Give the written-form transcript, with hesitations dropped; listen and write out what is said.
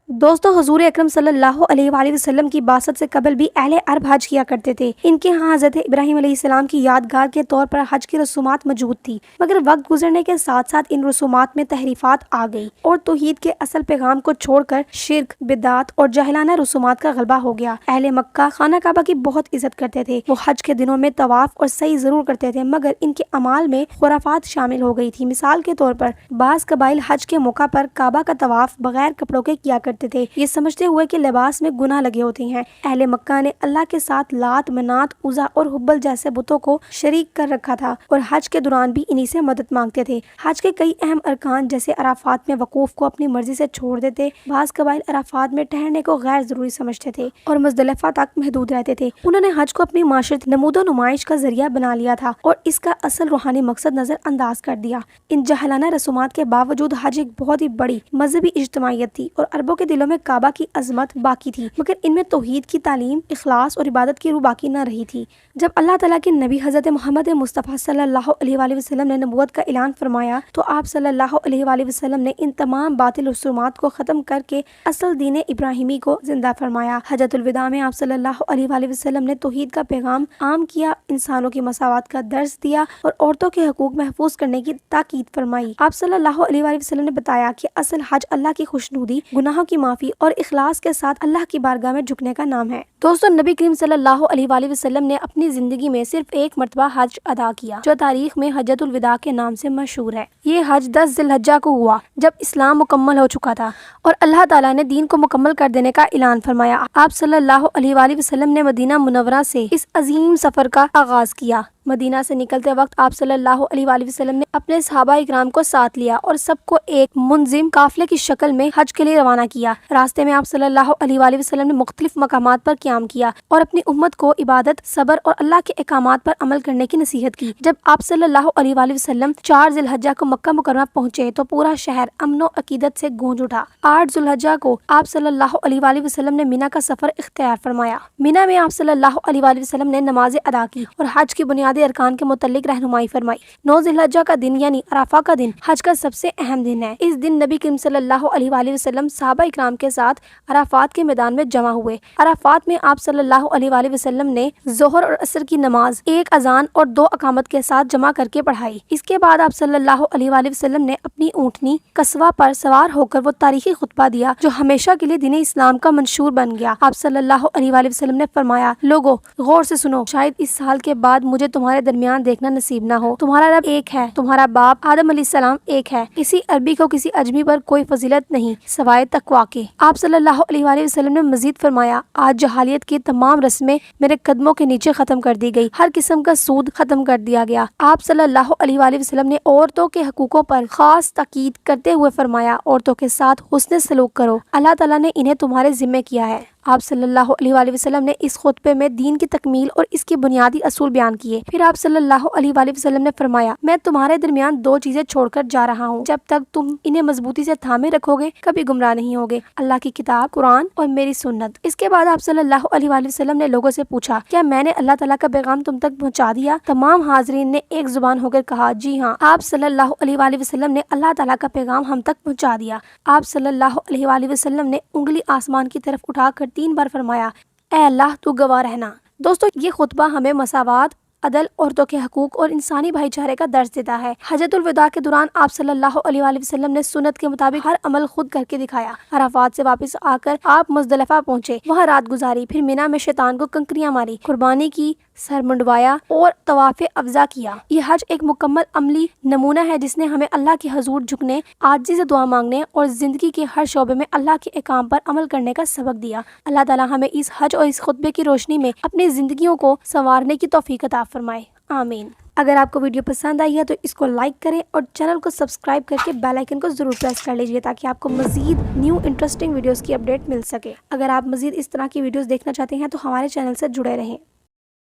دوستو حضور اکرم صلی اللہ علیہ وآلہ وسلم کی بعثت سے قبل بھی اہل عرب حج کیا کرتے تھے۔ ان کے ہاں حضرت ابراہیم علیہ السلام کی یادگار کے طور پر حج کی رسومات موجود تھی، مگر وقت گزرنے کے ساتھ ساتھ ان رسومات میں تحریفات آ گئی اور توحید کے اصل پیغام کو چھوڑ کر شرک، بدعات اور جاہلانہ رسومات کا غلبہ ہو گیا۔ اہل مکہ خانہ کعبہ کی بہت عزت کرتے تھے۔ وہ حج کے دنوں میں طواف اور سعی ضرور کرتے تھے، مگر ان کے اعمال میں خرافات شامل ہو گئی تھی۔ مثال کے طور پر بعض قبائل حج کے موقع پر کعبہ کا طواف بغیر کپڑوں کے کیا کرتے تھے، یہ سمجھتے ہوئے کہ لباس میں گناہ لگے ہوتے ہیں۔ اہل مکہ نے اللہ کے ساتھ لات، منات، عزا اور حبل جیسے بتوں کو شریک کر رکھا تھا اور حج کے دوران بھی انہی سے مدد مانگتے تھے۔ حج کے کئی اہم ارکان جیسے عرفات میں وقوف کو اپنی مرضی سے چھوڑ دیتے، بعض قبائل عرفات میں ٹھہرنے کو غیر ضروری سمجھتے تھے اور مزدلفہ تک محدود رہتے تھے۔ انہوں نے حج کو اپنی معاشرتی نمود و نمائش کا ذریعہ بنا لیا تھا اور اس کا اصل روحانی مقصد نظر انداز کر دیا۔ ان جاہلانہ رسومات کے باوجود حج ایک بہت ہی بڑی مذہبی اجتماعیت تھی اور عربوں کے دلوں میں کعبہ کی عظمت باقی تھی، مگر ان میں توحید کی تعلیم، اخلاص اور عبادت کی روح باقی نہ رہی تھی۔ جب اللہ تعالیٰ کے نبی حضرت محمد مصطفیٰ صلی اللہ علیہ وآلہ وسلم نے نبوت کا اعلان فرمایا تو آپ صلی اللہ علیہ وآلہ وسلم نے ان تمام باطل رسومات کو ختم کر کے اصل دین ابراہیمی کو زندہ فرمایا۔ حجۃ الوداع میں آپ صلی اللہ علیہ وآلہ وسلم نے توحید کا پیغام عام کیا، انسانوں کی مساوات کا درس دیا اور عورتوں کے حقوق محفوظ کرنے کی تاکید فرمائی۔ آپ صلی اللہ علیہ وآلہ وسلم نے بتایا کہ اصل حج اللہ کی خوشنودی، گناہوں کی معافی اور اخلاص کے ساتھ اللہ کی بارگاہ میں جھکنے کا نام ہے۔ دوستو نبی کریم صلی اللہ علیہ وآلہ وسلم نے اپنی زندگی میں صرف ایک مرتبہ حج ادا کیا، جو تاریخ میں حجۃ الوداع کے نام سے مشہور ہے۔ یہ حج 10 ذی الحجہ کو ہوا جب اسلام مکمل ہو چکا تھا اور اللہ تعالیٰ نے دین کو مکمل کر دینے کا اعلان فرمایا۔ آپ صلی اللہ علیہ وآلہ وسلم نے مدینہ منورہ سے اس عظیم سفر کا آغاز کیا۔ مدینہ سے نکلتے وقت آپ صلی اللہ علیہ وآلہ وسلم نے اپنے صحابہ اکرام کو ساتھ لیا اور سب کو ایک منظم قافلے کی شکل میں حج کے لیے روانہ کیا۔ راستے میں آپ صلی اللہ علیہ وآلہ وسلم نے مختلف مقامات پر قیام کیا اور اپنی امت کو عبادت، صبر اور اللہ کے احکامات پر عمل کرنے کی نصیحت کی۔ جب آپ صلی اللہ علیہ وآلہ وسلم 4 ذی الحجہ کو مکہ مکرمہ پہنچے تو پورا شہر امن و عقیدت سے گونج اٹھا۔ 8 ذی الحجہ کو آپ صلی اللہ علیہ وآلہ وسلم نے مینا کا سفر اختیار فرمایا۔ مینا میں آپ صلی اللہ علیہ وآلہ وسلم نے نمازیں ادا کی اور حج کی بنیادی ارکان کے متعلق رہنمائی فرمائی۔ 9 ذی الحجہ کا دن یعنی عرفہ کا دن حج کا سب سے اہم دن ہے۔ اس دن نبی کریم صلی اللہ علیہ وآلہ وسلم صحابہ اکرام کے ساتھ عرفات کے میدان میں جمع ہوئے۔ عرفات میں آپ صلی اللہ علیہ وآلہ وسلم نے ظہر اور عصر کی نماز ایک اذان اور 2 اقامت کے ساتھ جمع کر کے پڑھائی۔ اس کے بعد آپ صلی اللہ علیہ وآلہ وسلم نے اپنی اونٹنی قصوہ پر سوار ہو کر وہ تاریخی خطبہ دیا جو ہمیشہ کے لیے دین اسلام کا منشور بن گیا۔ آپ صلی اللہ علیہ وآلہ وسلم نے فرمایا، لوگو غور سے سنو، شاید اس سال کے بعد مجھے تمہارے درمیان دیکھنا نصیب نہ ہو۔ تمہارا رب ایک ہے، تمہارا باپ آدم علیہ السلام ایک ہے، کسی عربی کو کسی اجمی پر کوئی فضیلت نہیں سوائے تقویٰ کے۔ آپ صلی اللہ علیہ وآلہ وسلم نے مزید فرمایا، آج جہالیت کی تمام رسمیں میرے قدموں کے نیچے ختم کر دی گئی، ہر قسم کا سود ختم کر دیا گیا۔ آپ صلی اللہ علیہ وآلہ وسلم نے عورتوں کے حقوقوں پر خاص تاکید کرتے ہوئے فرمایا، عورتوں کے ساتھ حسن سلوک کرو، اللہ تعالیٰ نے انہیں تمہارے ذمہ کیا ہے۔ آپ صلی اللہ علیہ وآلہ وسلم نے اس خطبے میں دین کی تکمیل اور اس کے بنیادی اصول بیان کیے۔ پھر آپ صلی اللہ علیہ وآلہ وسلم نے فرمایا، میں تمہارے درمیان 2 چیزیں چھوڑ کر جا رہا ہوں، جب تک تم انہیں مضبوطی سے تھامے رکھو گے کبھی گمراہ نہیں ہوگے، اللہ کی کتاب قرآن اور میری سنت۔ اس کے بعد آپ صلی اللہ علیہ وآلہ وسلم نے لوگوں سے پوچھا، کیا میں نے اللہ تعالیٰ کا پیغام تم تک پہنچا دیا؟ تمام حاضرین نے ایک زبان ہو کر کہا، جی ہاں۔ آپ صلی اللہ علیہ وآلہ وسلم نے اللہ تعالیٰ کا پیغام ہم تک پہنچا دیا۔ آپ صلی اللہ علیہ وآلہ وسلم نے انگلی آسمان کی طرف اٹھا کر 3 بار فرمایا، اے اللہ تو گواہ رہنا۔ دوستو یہ خطبہ ہمیں مساوات، عدل، عورتوں کے حقوق اور انسانی بھائی چارے کا درس دیتا ہے۔ حجۃ الوداع کے دوران آپ صلی اللہ علیہ وآلہ وسلم نے سنت کے مطابق ہر عمل خود کر کے دکھایا۔ عرفات سے واپس آ کر آپ مزدلفہ پہنچے، وہاں رات گزاری، پھر مینا میں شیطان کو کنکریاں ماری، قربانی کی، سر منڈوایا اور طواف افضا کیا۔ یہ حج ایک مکمل عملی نمونہ ہے جس نے ہمیں اللہ کے حضور جھکنے، عاجزی سے دعا مانگنے اور زندگی کے ہر شعبے میں اللہ کے احکام پر عمل کرنے کا سبق دیا۔ اللہ تعالیٰ ہمیں اس حج اور اس خطبے کی روشنی میں اپنی زندگیوں کو سنوارنے کی توفیق عطا فرمائے، آمین۔ اگر آپ کو ویڈیو پسند آئی ہے تو اس کو لائک کریں اور چینل کو سبسکرائب کر کے بیل آئیکن کو ضرور پریس کر لیجیے تاکہ آپ کو مزید نیو انٹرسٹنگ ویڈیوز کی اپڈیٹ مل سکے۔ اگر آپ مزید اس طرح کی ویڈیوز دیکھنا چاہتے ہیں تو ہمارے چینل سے جڑے رہیں۔